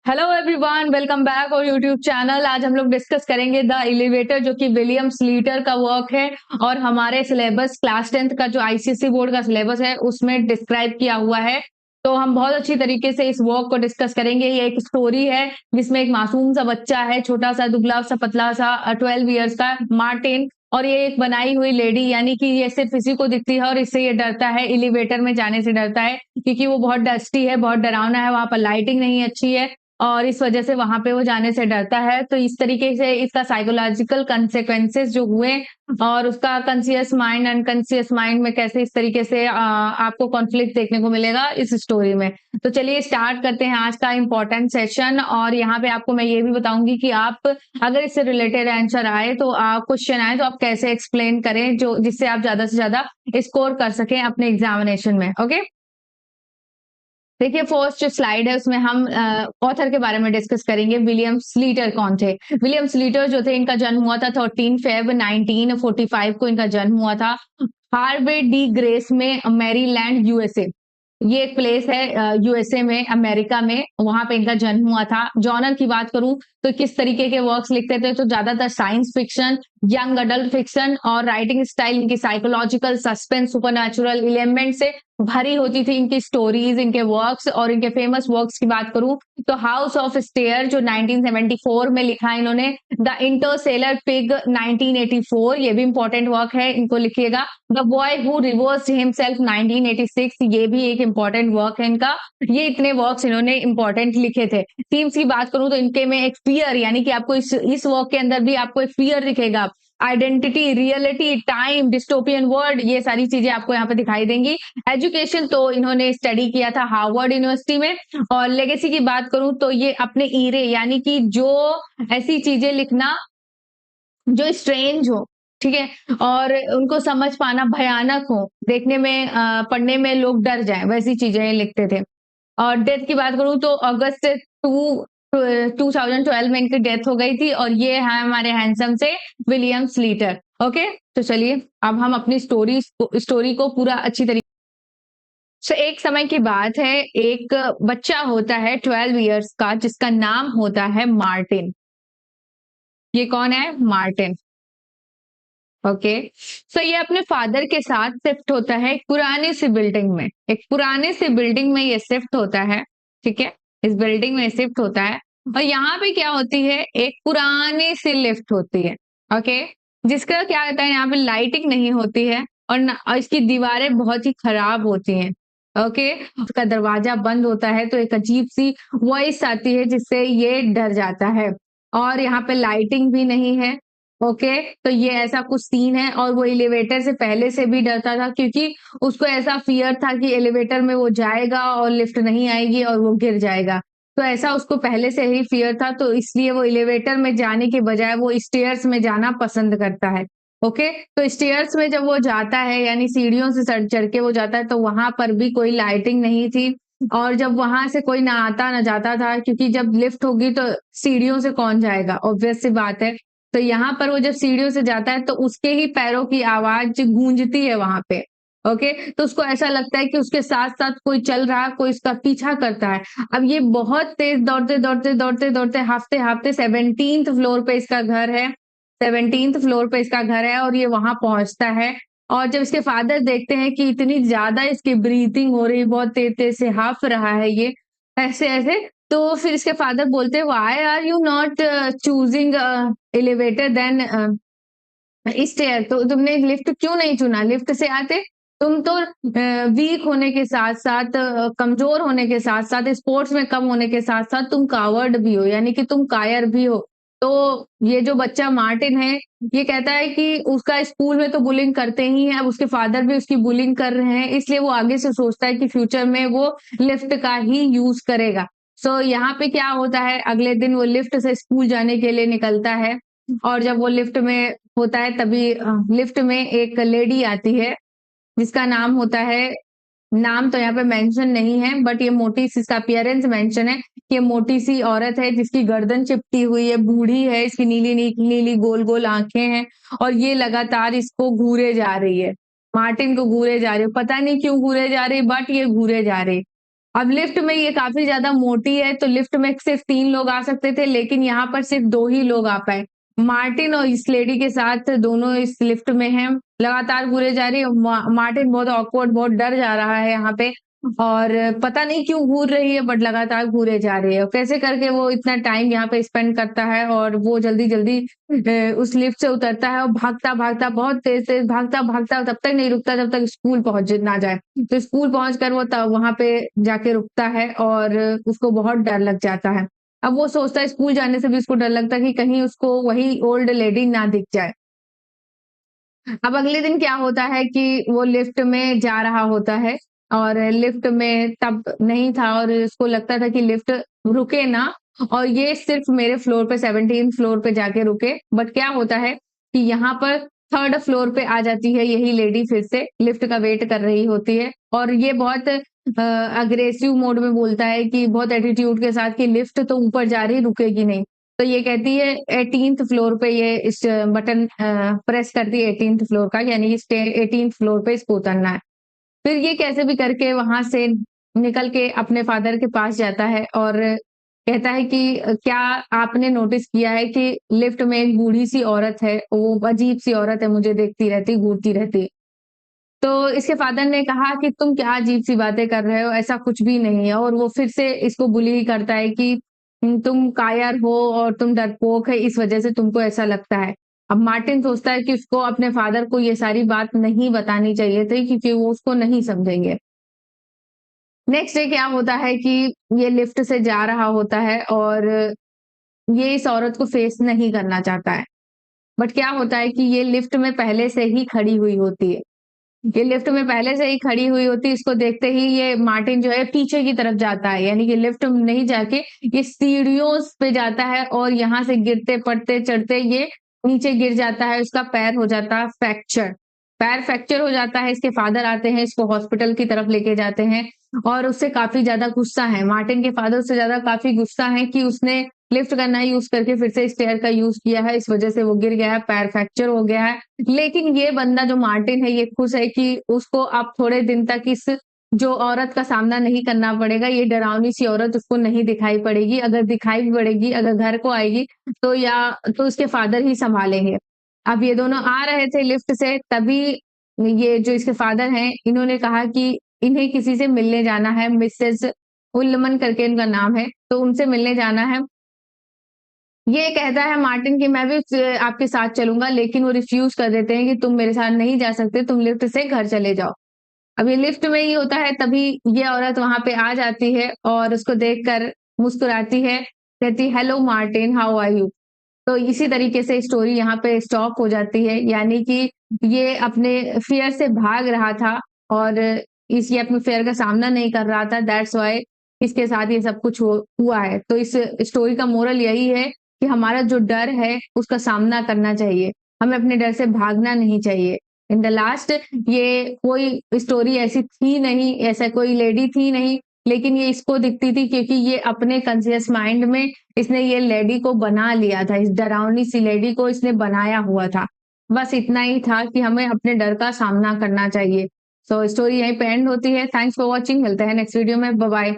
Hello everyone, welcome back और YouTube channel. आज हम लोग डिस्कस करेंगे द एलिवेटर, जो कि विलियम स्लीटर का वर्क है और हमारे सिलेबस क्लास 10th का जो आईसीएसई बोर्ड का सिलेबस है उसमें डिस्क्राइब किया हुआ है। तो हम बहुत अच्छी तरीके से इस वर्क को डिस्कस करेंगे। ये एक स्टोरी है जिसमें एक मासूम सा बच्चा है, छोटा सा दुबला सा पतला सा 12 इयर्स का मार्टिन, और ये एक बनाई हुई लेडी, यानी कि ये सिर्फ इसी को दिखती है और इससे ये डरता है, एलिवेटर में जाने से डरता है क्योंकि वो बहुत डस्टी है, बहुत डरावना है, वहां पर लाइटिंग नहीं अच्छी है और इस वजह से वहां पे वो जाने से डरता है। तो इस तरीके से इसका साइकोलॉजिकल कंसेक्वेंसेस जो हुए और उसका कॉन्शियस माइंड अनकॉन्शियस माइंड में कैसे इस तरीके से आपको कॉन्फ्लिक्ट देखने को मिलेगा इस स्टोरी में। तो चलिए स्टार्ट करते हैं आज का इम्पोर्टेंट सेशन। और यहाँ पे आपको मैं ये भी बताऊंगी कि आप अगर इससे रिलेटेड आंसर आए तो क्वेश्चन आए तो आप कैसे एक्सप्लेन करें, जो जिससे आप ज्यादा से ज्यादा स्कोर कर सकें अपने एग्जामिनेशन में। ओके, देखिए फर्स्ट जो स्लाइड है उसमें हम ऑथर के बारे में डिस्कस करेंगे। विलियम स्लीटर कौन थे? विलियम स्लीटर जो थे, इनका जन्म हुआ था 13 फेब 1945 को इनका जन्म हुआ था हार्वे डी ग्रेस में, मैरीलैंड, यूएसए। ये एक प्लेस है यूएसए में, अमेरिका में, वहां पे इनका जन्म हुआ था। जॉनर की बात करूं तो किस तरीके के वर्क्स लिखते थे, तो ज्यादातर science fiction, young adult fiction, और राइटिंग स्टाइल इनकी साइकोलॉजिकल, सस्पेंस, सुपरनैचुरल एलिमेंट से भरी होती थी इनकी स्टोरीज, इनके वर्क्स। और इनके फेमस वर्क्स की बात करूं तो हाउस ऑफ स्टेयर जो 1974 में लिखा है इन्होंने, द इंटरसेलर पिग 1984, ये भी इंपॉर्टेंट वर्क है, इनको लिखिएगा। The boy who reversed himself 1986, ये भी एक इंपॉर्टेंट वर्क है इनका। ये इतने वर्क्स इन्होंने इंपॉर्टेंट लिखे थे। थीम्स की बात करूं तो इनके में एक फियर, यानी कि आपको इस वर्क के अंदर भी आपको एक फियर दिखेगा। Identity, reality, time, dystopian world, ये सारी चीजें आपको यहाँ पे दिखाई देंगी। एजुकेशन तो इन्होंने स्टडी किया था हार्वर्ड यूनिवर्सिटी में। और लेगेसी की बात करूं तो ये अपने ईरे, यानी कि जो ऐसी चीजें लिखना जो स्ट्रेंज हो, ठीक है, और उनको समझ पाना भयानक हो, देखने में पढ़ने में लोग डर जाएं, वैसी चीजें लिखते थे। और डेथ की बात करूं तो अगस्त 2012 में इनकी डेथ हो गई थी। और ये है हमारे हैंडसम से विलियम स्लीटर। ओके, तो चलिए अब हम अपनी स्टोरी को पूरा अच्छी तरीके से, एक समय की बात है, एक बच्चा होता है 12 इयर्स का जिसका नाम होता है मार्टिन। ये कौन है? मार्टिन। ओके, सो ये अपने फादर के साथ शिफ्ट होता है एक पुरानी सी बिल्डिंग में। एक पुराने सी बिल्डिंग में ये शिफ्ट होता है, ठीक है, इस बिल्डिंग में शिफ्ट होता है। और यहाँ पे क्या होती है, एक पुरानी सी लिफ्ट होती है। ओके, जिसका क्या होता है, यहाँ पे लाइटिंग नहीं होती है और इसकी दीवारें बहुत ही खराब होती हैं। ओके, उसका दरवाजा बंद होता है तो एक अजीब सी वॉइस आती है जिससे ये डर जाता है। और यहाँ पे लाइटिंग भी नहीं है। ओके, तो ये ऐसा कुछ सीन है। और वो एलिवेटर से पहले से भी डरता था क्योंकि उसको ऐसा फियर था कि एलिवेटर में वो जाएगा और लिफ्ट नहीं आएगी और वो गिर जाएगा। तो ऐसा उसको पहले से ही फियर था, तो इसलिए वो एलिवेटर में जाने के बजाय वो स्टेयर्स में जाना पसंद करता है। ओके, तो स्टेयर्स में जब वो जाता है, यानी सीढ़ियों से चढ़ चढ़ के वो जाता है, तो वहां पर भी कोई लाइटिंग नहीं थी। और जब वहां से कोई ना आता ना जाता था, क्योंकि जब लिफ्ट होगी तो सीढ़ियों से कौन जाएगा, ऑब्वियस सी बात है। तो यहाँ पर वो जब सीढ़ियों से जाता है तो उसके ही पैरों की आवाज गूंजती है वहां पे। ओके, तो उसको ऐसा लगता है कि उसके साथ साथ कोई चल रहा है, कोई उसका पीछा करता है। अब ये बहुत तेज दौड़ते दौड़ते दौड़ते दौड़ते हाफते हाफते 17th फ्लोर पे इसका घर है। 17th फ्लोर पे इसका घर है और ये वहां पहुंचता है। और जब इसके फादर देखते हैं कि इतनी ज्यादा इसकी ब्रीथिंग हो रही है, बहुत तेज तेज से हाफ रहा है ये, ऐसे ऐसे, तो फिर इसके फादर बोलते हैं, why are you not choosing elevator then stair? तो तुमने लिफ्ट क्यों नहीं चुना? लिफ्ट से आते। तुम तो वीक होने के साथ साथ, कमजोर होने के साथ साथ, स्पोर्ट्स में कम होने के साथ साथ तुम कावर्ड भी हो, यानी कि तुम कायर भी हो। तो ये जो बच्चा मार्टिन है, ये कहता है कि उसका स्कूल में तो बुलिंग करते ही हैं, अब उसके फादर भी उसकी बुलिंग कर रहे हैं, इसलिए वो आगे से सोचता है कि फ्यूचर में वो लिफ्ट का ही यूज करेगा। सो यहाँ पे क्या होता है, अगले दिन वो लिफ्ट से स्कूल जाने के लिए निकलता है। और जब वो लिफ्ट में होता है तभी लिफ्ट में एक लेडी आती है जिसका नाम होता है, नाम तो यहाँ पे मेंशन नहीं है, बट ये मोटी सी, इसका अपीयरेंस मेंशन है कि ये मोटी सी औरत है जिसकी गर्दन चिपटी हुई है, बूढ़ी है, इसकी नीली नीली नीली गोल गोल आंखें हैं। और ये लगातार इसको घूरे जा रही है, मार्टिन को घूरे जा रही है, पता नहीं क्यों घूरे जा रही, बट ये घूरे जा रही। अब लिफ्ट में ये काफ़ी ज़्यादा मोटी है, तो लिफ्ट में सिर्फ़ 3 लोग आ सकते थे, लेकिन यहाँ पर सिर्फ़ 2 ही लोग आ पाए। मार्टिन और इस लेडी के साथ दोनों इस लिफ्ट में हैं, लगातार घूरे जा रही है। मार्टिन बहुत ऑकवर्ड, बहुत डर जा रहा है यहाँ पे और पता नहीं क्यों घूर रही है बट लगातार घूरे जा रही है। कैसे करके वो इतना टाइम यहाँ पे स्पेंड करता है और वो जल्दी-जल्दी उस लिफ्ट से उतरता है और भागता-भागता बहुत तेज़-तेज़ भागता-भागता तब तक नहीं रुकता जब तक स्कूल पहुँच ना जाए। तो स्कूल पहुँच कर वो तब वहाँ पे जाके रुकता है और उसको बहुत डर लग जाता है। अब वो सोचता है स्कूल जाने से भी उसको डर लगता है कि कहीं उसको वही ओल्ड लेडी ना दिख जाए। अब अगले दिन क्या होता है कि वो लिफ्ट में जा रहा होता है और लिफ्ट में तब नहीं था और उसको लगता था कि लिफ्ट रुके ना और ये सिर्फ मेरे फ्लोर पे 17th फ्लोर पे जाके रुके। बट क्या होता है कि यहाँ पर 3rd फ्लोर पे आ जाती है यही लेडी फिर से लिफ्ट का वेट कर रही होती है और ये बहुत अग्रेसिव मोड में बोलता है कि बहुत एटीट्यूड के साथ कि लिफ्ट तो ऊपर जा रही रुकेगी नहीं। तो ये कहती है 18th फ्लोर पे ये इस बटन प्रेस करती है 18th फ्लोर का यानी इस 18th फ्लोर पे इसको उतरना है। फिर ये कैसे भी करके वहाँ से निकल के अपने फादर के पास जाता है और कहता है कि क्या आपने नोटिस किया है कि लिफ्ट में एक बूढ़ी-सी औरत है, वो अजीब-सी औरत है, मुझे देखती रहती, घूरती रहती। तो इसके फादर ने कहा कि तुम क्या अजीब-सी बातें कर रहे हो, ऐसा कुछ भी नहीं है और वो फिर से इसको बुली करता है कि तुम कायर हो और तुम डरपोक है, इस वजह से तुमको ऐसा लगता है। अब मार्टिन सोचता है कि उसको अपने फादर को ये सारी बात नहीं बतानी चाहिए थी क्योंकि वो उसको नहीं समझेंगे। नेक्स्ट डे क्या होता है कि ये लिफ्ट से जा रहा होता है और ये इस औरत को फेस नहीं करना चाहता है। बट क्या होता है कि ये लिफ्ट में पहले से ही खड़ी हुई होती है। ये लिफ्ट में पहले से ही खड़ी हुई होती है, इसको देखते ही ये मार्टिन जो है पीछे की तरफ जाता है, यानी कि लिफ्ट में नहीं जाके ये सीढ़ियों पे जाता है और यहाँ से गिरते, पड़ते, चढ़ते ये नीचे गिर जाता है, उसका पैर हो जाता है फ्रैक्चर। पैर फ्रैक्चर हो जाता है, इसके फादर आते हैं, इसको हॉस्पिटल की तरफ लेके जाते हैं और उससे काफ़ी ज़्यादा गुस्सा है। मार्टिन के फादर उससे ज़्यादा काफ़ी गुस्सा है कि उसने लिफ्ट का ना यूज़ करके फिर से स्टेयर का यूज़ किया है, इस वजह से वो गिर गया है, पैर फ्रैक्चर हो गया है। लेकिन ये बंदा जो मार्टिन है ये खुश है कि उसको अब थोड़े दिन तक इस जो औरत का सामना नहीं करना पड़ेगा, ये डरावनी सी औरत उसको नहीं दिखाई पड़ेगी। अगर दिखाई भी पड़ेगी, अगर घर को आएगी तो या तो उसके फादर ही सँभालेंगे। अब ये दोनों आ रहे थे लिफ्ट से तभी ये जो इसके फादर हैं, इन्होंने कहा कि इन्हें किसी से मिलने जाना है, मिसेज़ उल्मन करके इनका नाम है, तो उनसे मिलने जाना है। ये कहता है मार्टिन कि मैं भी आपके साथ चलूँगा, लेकिन वो रिफ्यूज़ कर देते हैं कि तुम मेरे साथ नहीं जा सकते, तुम लिफ्ट से घर चले जाओ। अब ये लिफ्ट में ही होता है तभी ये औरत वहाँ पे आ जाती है और उसको देखकर मुस्कुराती है, कहती है hello Martin how are you? तो इसी तरीके से स्टोरी यहाँ पे स्टॉप हो जाती है, यानी कि ये अपने फ़ियर से भाग रहा था और ये अपने फ़ियर का सामना नहीं कर रहा था दैट्स व्हाई इसके साथ ये सब कुछ हुआ है। तो इस स्टोरी का मोरल यही है कि हमारा जो डर है उसका सामना करना चाहिए। हमें अपने डर से भागना नहीं चाहिए। इन द लास्ट ये कोई स्टोरी ऐसी थी नहीं, ऐसा कोई लेडी थी नहीं, लेकिन ये इसको दिखती थी क्योंकि ये अपने कॉन्शियस माइंड में इसने ये लेडी को बना लिया था, इस डरावनी सी लेडी को इसने बनाया हुआ था। बस इतना ही था कि हमें अपने डर का सामना करना चाहिए। सो स्टोरी यहीं पे एंड होती है। थैंक्स फॉर वॉचिंग मिलते हैं नेक्स्ट वीडियो में। Bye bye.